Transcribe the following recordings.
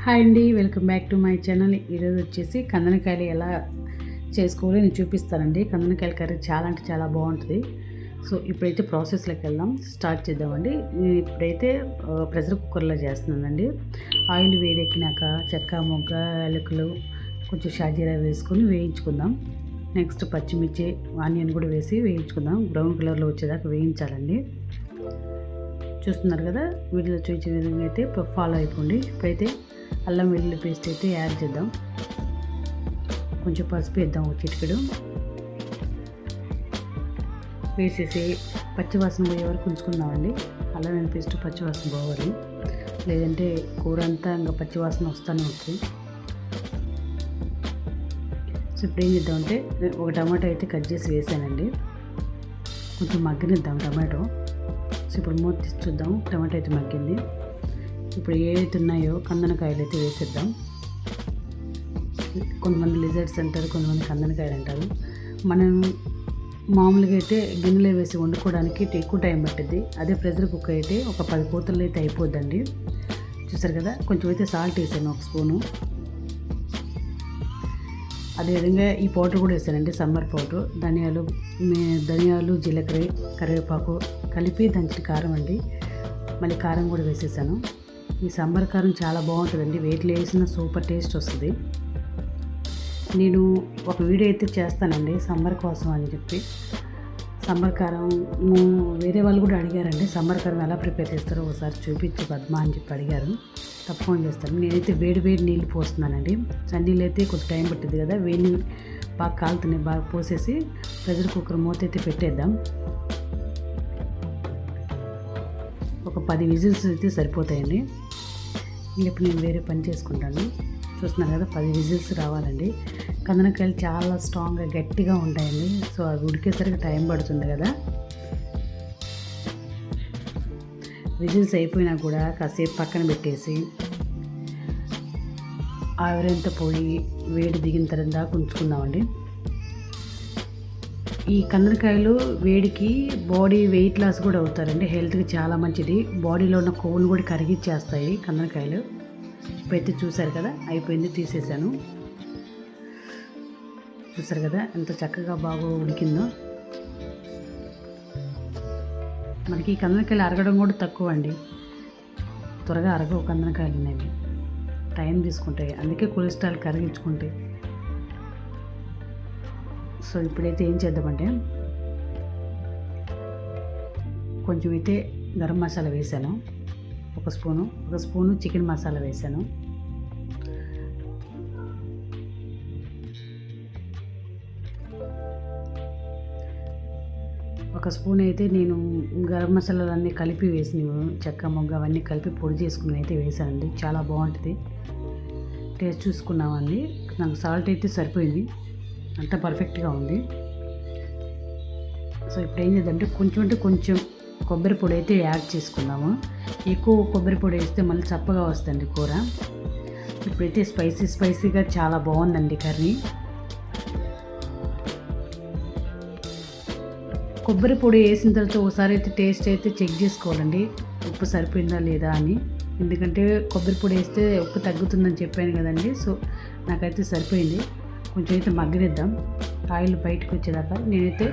Hi అండి, welcome back to my channel. ఈరోజు వచ్చేసి కందనకాయలు ఎలా చేసుకోవాలో నేను చూపిస్తానండి. కందనకాయల కర్రీ చాలా అంటే చాలా బాగుంటుంది. సో ఇప్పుడైతే ప్రాసెస్లోకి వెళ్దాం, స్టార్ట్ చేద్దామండి. నేను ఇప్పుడైతే ప్రెషర్ కుక్కర్లో చేస్తున్నానండి. ఆయిల్ వేడెక్కినాక చెక్క, మొగ్గ, యాలకులు, కొంచెం షాజీరా వేసుకొని వేయించుకుందాం. నెక్స్ట్ పచ్చిమిర్చి, ఆనియన్ కూడా వేసి వేయించుకుందాం. బ్రౌన్ కలర్లో వచ్చేదాకా వేయించాలండి. చూస్తున్నారు కదా, వీడియోలో చూపించే విధంగా అయితే ఫాలో అయిపోండి. ఇప్పుడైతే అల్లం వెల్లుల్లి పేస్ట్ అయితే యాడ్ చేద్దాం. కొంచెం పసుపు వేద్దాం, ఒక చిటికెడు వేసేసి పచ్చివాసన పోయే వరకు ఉంచుకుందామండి. అల్లం వెల్లుల్లి పేస్ట్ పచ్చివాసన పోవాలి, లేదంటే కూర అంతా ఇంకా పచ్చివాసన వస్తూనే ఉంటుంది. సో ఇప్పుడు ఏం చేద్దామంటే ఒక టమాటో అయితే కట్ చేసి వేసానండి. కొంచెం మగ్గనిద్దాం టమాటో. సో ఇప్పుడు మూత తీసి చూద్దాం, టమాటో అయితే మగ్గింది. ఇప్పుడు ఏవైతే ఉన్నాయో కందనకాయలు అయితే వేసేద్దాం. కొంతమంది లిజర్డ్స్ అంటారు, కొంతమంది కందనకాయలు అంటారు. మనం మామూలుగా అయితే గిన్నెలో వేసి వండుకోవడానికి ఎక్కువ టైం పట్టింది. అదే ప్రెషర్ కుక్కర్ అయితే ఒక 10 కూతలు అయితే అయిపోద్దండి. చూసారు కదా, కొంచెం అయితే సాల్ట్ వేసాను, ఒక స్పూను. అదేవిధంగా ఈ పౌడర్ కూడా వేసానండి, సమ్మర్ పౌడర్. ధనియాలు, జీలకర్ర, కరివేపాకు కలిపి దంచిన కారం అండి. మళ్ళీ కారం కూడా వేసేసాను. ఈ సమ్మర్ కారం చాలా బాగుంటుందండి, వేటిలో వేసిన సూపర్ టేస్ట్ వస్తుంది. నేను ఒక వీడియో అయితే చేస్తానండి సమ్మర్ కోసం అని చెప్పి. సమ్మర్ కారం వేరే వాళ్ళు కూడా అడిగారండి, సమ్మర్ కారం ఎలా ప్రిపేర్ చేస్తారో ఒకసారి చూపించు పద్మ అని చెప్పి అడిగారు. తప్పకుండా చేస్తాను. నేనైతే వేడి నీళ్ళు పోస్తున్నానండి. చన్నీళ్ళు అయితే కొంచెం టైం పట్టింది కదా, వేడి బాగా కాలుతున్నాయి. బాగా పోసేసి ప్రెషర్ కుక్కర్ మూత అయితే పెట్టేద్దాం. ఒక 10 విజిల్స్ అయితే సరిపోతాయండి. ఇప్పుడు నేను వేరే పని చేసుకుంటాను. చూస్తున్నారు కదా, 10 విజిల్స్ రావాలండి. కందనకాయలు చాలా స్ట్రాంగ్గా గట్టిగా ఉంటాయండి. సో అవి ఉడికేసరికి టైం పడుతుంది కదా. విజిల్స్ అయిపోయినా కూడా కాసేపు పక్కన పెట్టేసి ఆవిరంతా పోయి వేడి దిగిన తర్వాత దాకా ఉంచుకుందామండి. ఈ కందనకాయలు వేడికి బాడీ వెయిట్ లాస్ కూడా అవుతారండి, హెల్త్కి చాలా మంచిది. బాడీలో ఉన్న కొవ్వును కూడా కరిగిచ్చేస్తాయి కందనకాయలు. ఇప్పుడైతే చూసారు కదా, అయిపోయింది, తీసేసాను. చూసారు కదా ఎంత చక్కగా బాగా ఉడికిందో. మనకి ఈ కందనకాయలు అరగడం కూడా తక్కువ అండి, త్వరగా అరగవు కందనకాయలు అనేవి, టైం తీసుకుంటాయి. అందుకే కొలెస్ట్రాల్ కరిగించుకుంటాయి. సో ఇప్పుడైతే ఏం చేద్దామంటే కొంచెం అయితే గరం మసాలా వేసాను, ఒక స్పూను చికెన్ మసాలా వేసాను. ఒక స్పూన్ అయితే నేను గరం మసాలాలన్నీ కలిపి వేసినవి, చెక్క, మొగ్గ అవన్నీ కలిపి పొడి చేసుకుని అయితే వేసానండి. చాలా బాగుంటుంది, టేస్ట్ చూసుకున్నామండి. నాకు సాల్ట్ అయితే సరిపోయింది, అంతా పర్ఫెక్ట్గా ఉంది. సో ఇప్పుడు ఏం చేద్దామంటే కొంచెం కొబ్బరి పొడి అయితే యాడ్ చేసుకుందాము. ఎక్కువ కొబ్బరి పొడి వేస్తే మళ్ళీ చప్పగా వస్తుంది కూర. ఇప్పుడైతే స్పైసీగా చాలా బాగుందండి కర్రీ. కొబ్బరి పొడి వేసిన తర్వాత ఒకసారి అయితే టేస్ట్ అయితే చెక్ చేసుకోవాలండి, ఉప్పు సరిపోయిందా లేదా అని. ఎందుకంటే కొబ్బరి పొడి వేస్తే ఉప్పు తగ్గుతుందని చెప్పాను కదండి. సో నాకైతే సరిపోయింది. కొంచెం అయితే మగ్గనిద్దాం ఆయిల్ బయటకు వచ్చేదాకా. నేనైతే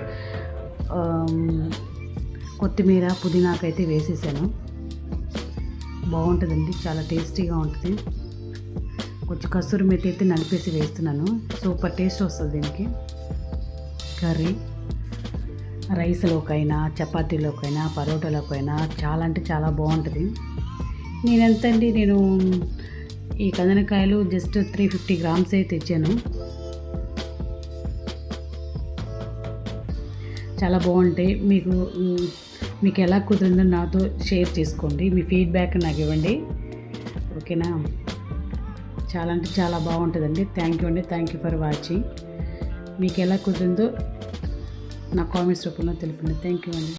కొత్తిమీర, పుదీనాకైతే వేసేసాను. బాగుంటుందండి, చాలా టేస్టీగా ఉంటుంది. కొంచెం కస్తూరి మెతి అయితే నలిపేసి వేస్తున్నాను. సూపర్ టేస్ట్ వస్తుంది దీనికి. కర్రీ రైస్లోకైనా, చపాతీలోకైనా, పరోటాలోకైనా చాలా అంటే చాలా బాగుంటుంది. నేను ఈ కందనకాయలు జస్ట్ 350 గ్రామ్స్ అయితే తెచ్చాను. చాలా బాగుంటాయి. మీకు ఎలా కుదిరిందో నాతో షేర్ చేసుకోండి, మీ ఫీడ్బ్యాక్ నాకు ఇవ్వండి, ఓకేనా. చాలా అంటే చాలా బాగుంటుందండి. Thank you for watching. మీకు ఎలా కుదిరిందో నా కామెంట్స్ రూపంలో తెలిపండి. థ్యాంక్ యూ అండి.